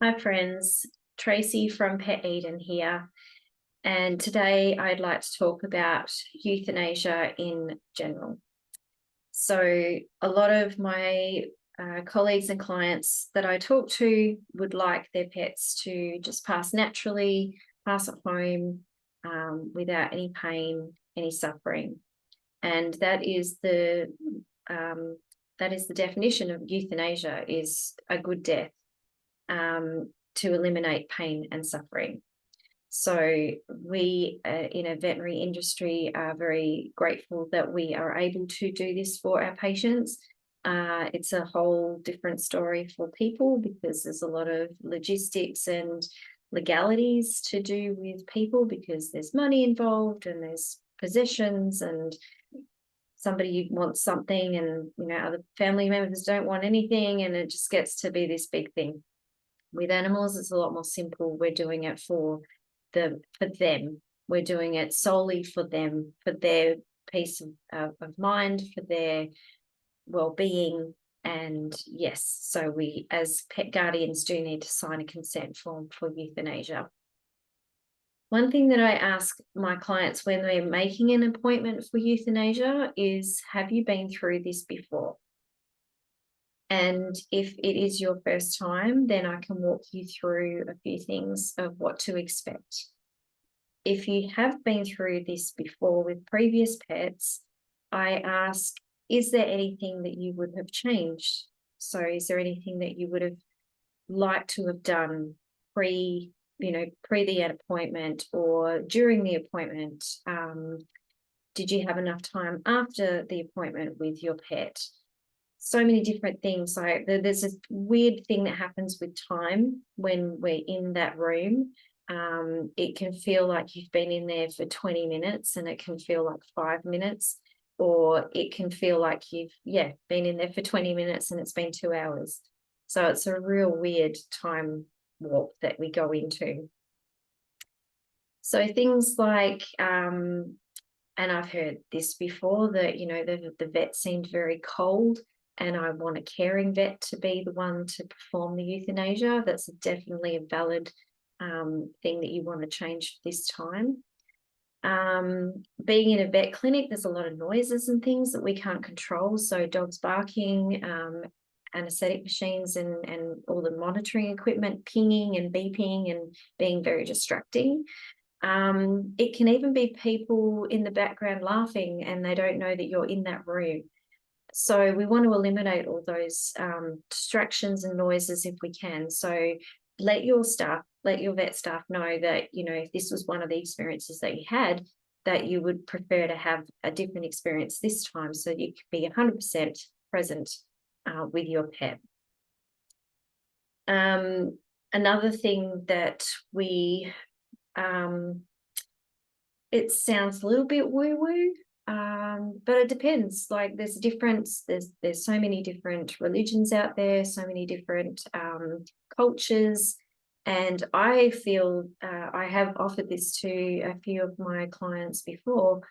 Hi friends, Tracy from Pet Eden here, and today I'd like to talk about euthanasia in general. So a lot of my colleagues and clients that I talk to would like their pets to just pass naturally, pass at home without any pain, any suffering, and that is the definition of euthanasia: is a good death. To eliminate pain and suffering. So we in a veterinary industry are very grateful that we are able to do this for our patients. It's a whole different story for people because there's a lot of logistics and legalities to do with people because there's money involved and there's possessions and somebody wants something and other family members don't want anything, and it just gets to be this big thing. With animals, it's a lot more simple. We're doing it for them. We're doing it solely for them, for their peace of mind, for their well-being. And yes, so we as pet guardians do need to sign a consent form for euthanasia. One thing that I ask my clients when they're making an appointment for euthanasia is, have you been through this before? And if it is your first time, then I can walk you through a few things of what to expect. If you have been through this before with previous pets, I ask, is there anything that you would have changed? So is there anything that you would have liked to have done pre the appointment or during the appointment? Did you have enough time after the appointment with your pet? So many different things. Like there's this weird thing that happens with time when we're in that room. It can feel like you've been in there for 20 minutes and it can feel like 5 minutes, or it can feel like you've been in there for 20 minutes and it's been 2 hours. So it's a real weird time warp that we go into. So things like and I've heard this before, that the vet seemed very cold and I want a caring vet to be the one to perform the euthanasia. That's definitely a valid thing that you want to change this time. Being in a vet clinic, there's a lot of noises and things that we can't control. So dogs barking, anesthetic machines and all the monitoring equipment pinging and beeping and being very distracting. It can even be people in the background laughing and they don't know that you're in that room. So we want to eliminate all those distractions and noises if we can. So let your vet staff know that, if this was one of the experiences that you had, that you would prefer to have a different experience this time so you could be 100% present with your pet. Another thing that it sounds a little bit woo-woo, but it depends. Like there's so many different religions out there, so many different cultures, and I feel I have offered this to a few of my clients before.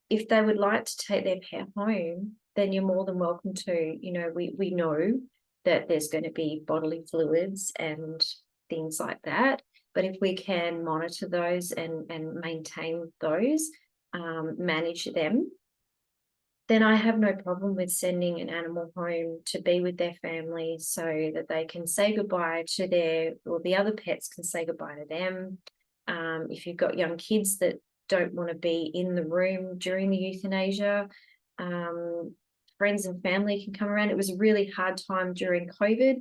If they would like to take their pet home, then you're more than welcome to. We know that there's going to be bodily fluids and things like that, but if we can monitor those and maintain those, manage them, then I have no problem with sending an animal home to be with their family so that they can say goodbye to the other pets can say goodbye to them. If you've got young kids that don't want to be in the room during the euthanasia, friends and family can come around. It was a really hard time during COVID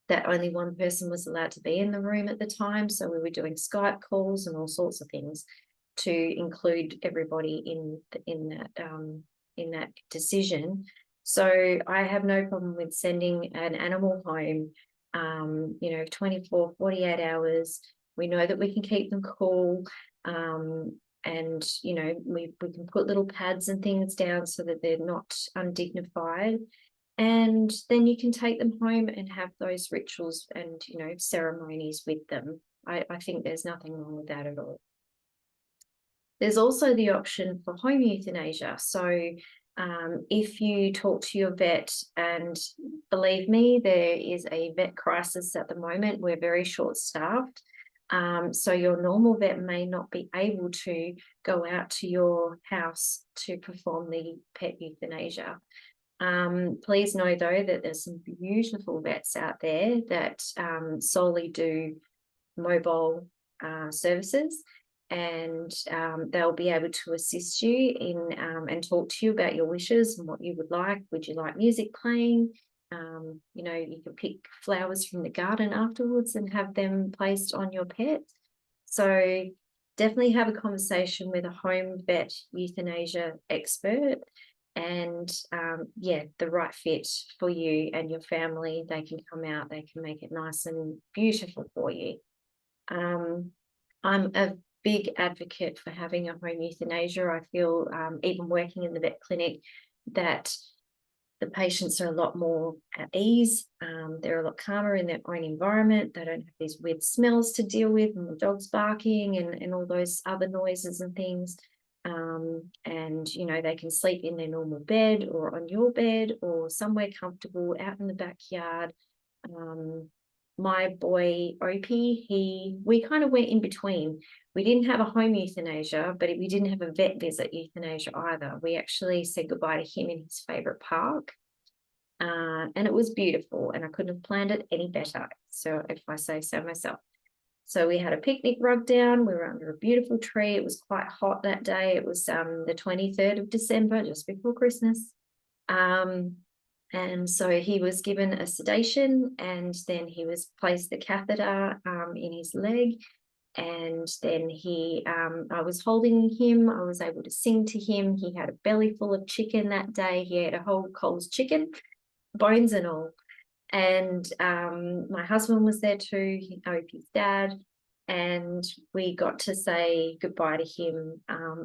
that only one person was allowed to be in the room at the time. So we were doing Skype calls and all sorts of things to include everybody in that decision. So I have no problem with sending an animal home, 24, 48 hours. We know that we can keep them cool. And, we can put little pads and things down so that they're not undignified. And then you can take them home and have those rituals and, ceremonies with them. I think there's nothing wrong with that at all. There's also the option for home euthanasia. So If you talk to your vet, and believe me, there is a vet crisis at the moment. We're very short-staffed. So your normal vet may not be able to go out to your house to perform the pet euthanasia. Please know, though, that there's some beautiful vets out there that solely do mobile services, and they'll be able to assist you in and talk to you about your wishes and what you would like. Would you like music playing? You know, you can pick flowers from the garden afterwards and have them placed on your pet. So definitely have a conversation with a home vet euthanasia expert, and yeah, the right fit for you and your family. They can come out, they can make it nice and beautiful for you. I'm a big advocate for having a home euthanasia. I feel, even working in the vet clinic, that the patients are a lot more at ease. They're a lot calmer in their own environment. They don't have these weird smells to deal with, and the dog's barking and all those other noises and things. And, you know, they can sleep in their normal bed or on your bed or somewhere comfortable out in the backyard. My boy Opie, we kind of went in between. We didn't have a home euthanasia, but we didn't have a vet visit euthanasia either. We actually said goodbye to him in his favorite park, and it was beautiful, and I couldn't have planned it any better, so if I say so myself. So we had a picnic rug down. We were under a beautiful tree. It was quite hot that day. It was the 23rd of December, just before Christmas. And so he was given a sedation, and then he was placed the catheter in his leg. And then I was holding him. I was able to sing to him. He had a belly full of chicken that day. He had a whole Coles chicken, bones and all. And my husband was there too, Opie's dad, and we got to say goodbye to him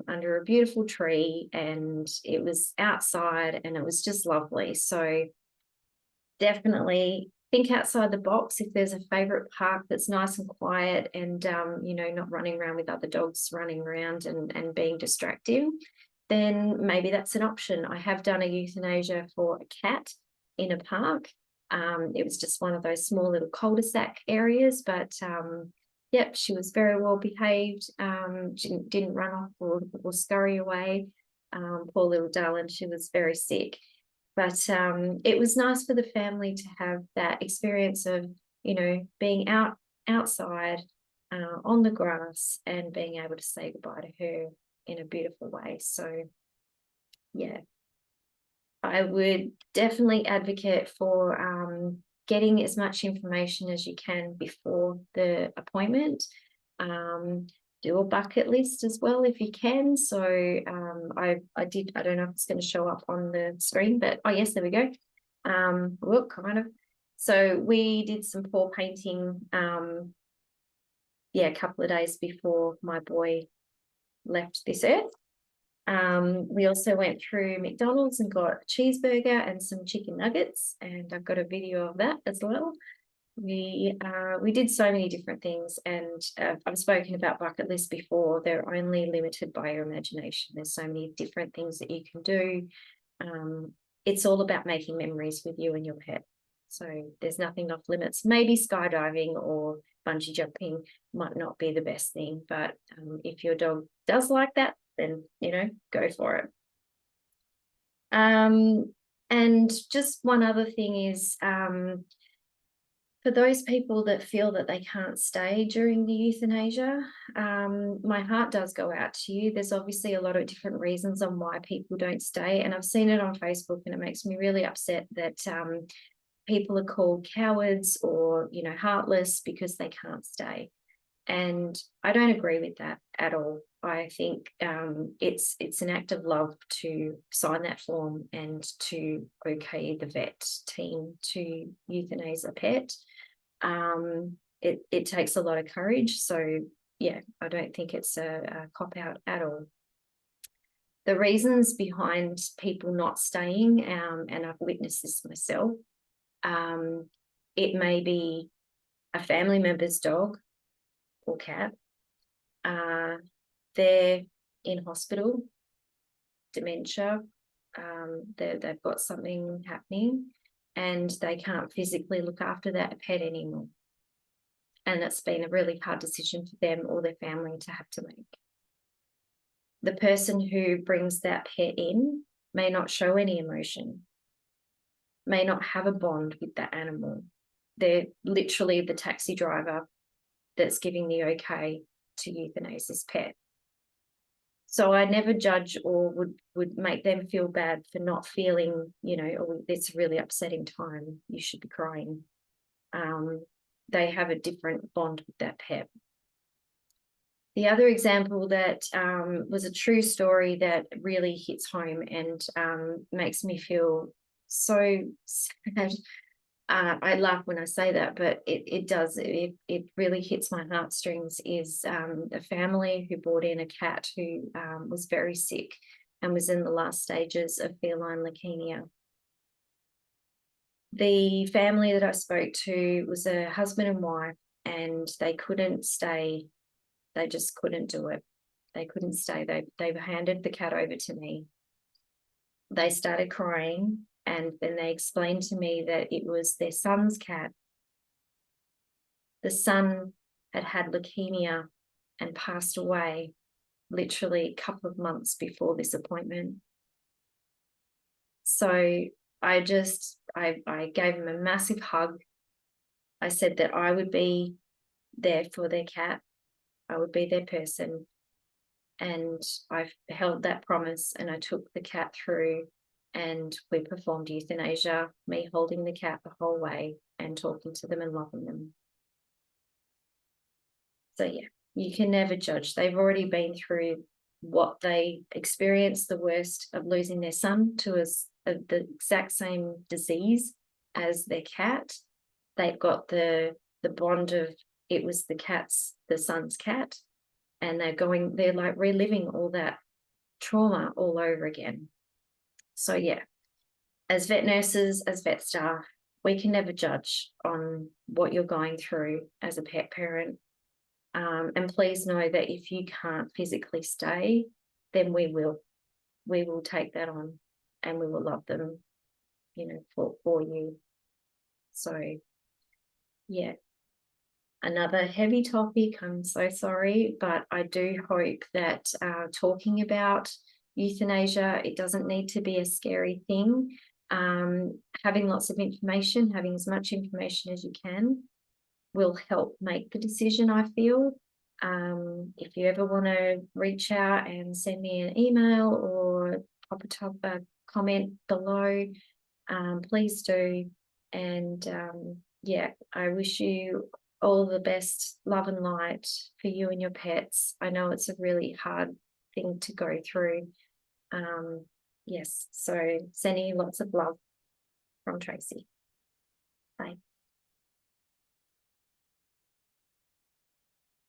under a beautiful tree, and it was outside, and it was just lovely. So definitely think outside the box. If there's a favorite park that's nice and quiet, and you know, not running around with other dogs running around and being distracting, then maybe that's an option. I have done a euthanasia for a cat in a park. It was just one of those small little cul-de-sac areas, but yep, she was very well behaved. She didn't run off or scurry away. Poor little darling, she was very sick. But it was nice for the family to have that experience of, you know, being outside on the grass and being able to say goodbye to her in a beautiful way. So yeah, I would definitely advocate for getting as much information as you can before the appointment. Do a bucket list as well if you can. So I don't know if it's going to show up on the screen, but oh yes, there we go. Look, kind of. So we did some paw painting yeah, a couple of days before my boy left this earth. We also went through McDonald's and got a cheeseburger and some chicken nuggets, and I've got a video of that as well. We did so many different things, and I've spoken about bucket lists before. They're only limited by your imagination. There's so many different things that you can do. It's all about making memories with you and your pet. So there's nothing off limits. Maybe skydiving or bungee jumping might not be the best thing, but if your dog does like that, then, you know, go for it. And just one other thing is, for those people that feel that they can't stay during the euthanasia, my heart does go out to you. There's obviously a lot of different reasons on why people don't stay, and I've seen it on Facebook, and it makes me really upset that people are called cowards or, you know, heartless because they can't stay. And I don't agree with that at all. I think it's an act of love to sign that form and to okay the vet team to euthanize a pet. It takes a lot of courage. So yeah, I don't think it's a cop-out at all. The reasons behind people not staying, and I've witnessed this myself, it may be a family member's dog or cat. They're in hospital, dementia, they've got something happening and they can't physically look after that pet anymore. And it's been a really hard decision for them or their family to have to make. The person who brings that pet in may not show any emotion, may not have a bond with that animal. They're literally the taxi driver that's giving the okay to euthanize this pet. So I never judge or would make them feel bad for not feeling, oh, it's a really upsetting time, you should be crying. They have a different bond with that pet. The other example that was a true story that really hits home and makes me feel so sad. I laugh when I say that, but it does. It really hits my heartstrings. Is a family who brought in a cat who was very sick and was in the last stages of feline leukemia. The family that I spoke to was a husband and wife, and they couldn't stay. They just couldn't do it. They couldn't stay. They handed the cat over to me. They started crying, and then they explained to me that it was their son's cat. The son had had leukemia and passed away literally a couple of months before this appointment. So I gave them a massive hug. I said that I would be there for their cat. I would be their person. And I held that promise, and I took the cat through, and we performed euthanasia, me holding the cat the whole way and talking to them and loving them. So yeah, you can never judge. They've already been through what they experienced, the worst of losing their son to the exact same disease as their cat. They've got the bond of it was the son's cat, and they're like reliving all that trauma all over again. So yeah, as vet nurses, as vet staff, we can never judge on what you're going through as a pet parent. And please know that if you can't physically stay, then we will take that on, and we will love them, for you. So yeah, another heavy topic, I'm so sorry, but I do hope that talking about euthanasia, it doesn't need to be a scary thing. Having lots of information, having as much information as you can, will help make the decision, I feel. If you ever want to reach out and send me an email or pop a comment below, please do. And yeah, I wish you all the best love and light for you and your pets. I know it's a really hard thing to go through. Yes, so sending you lots of love from Tracy.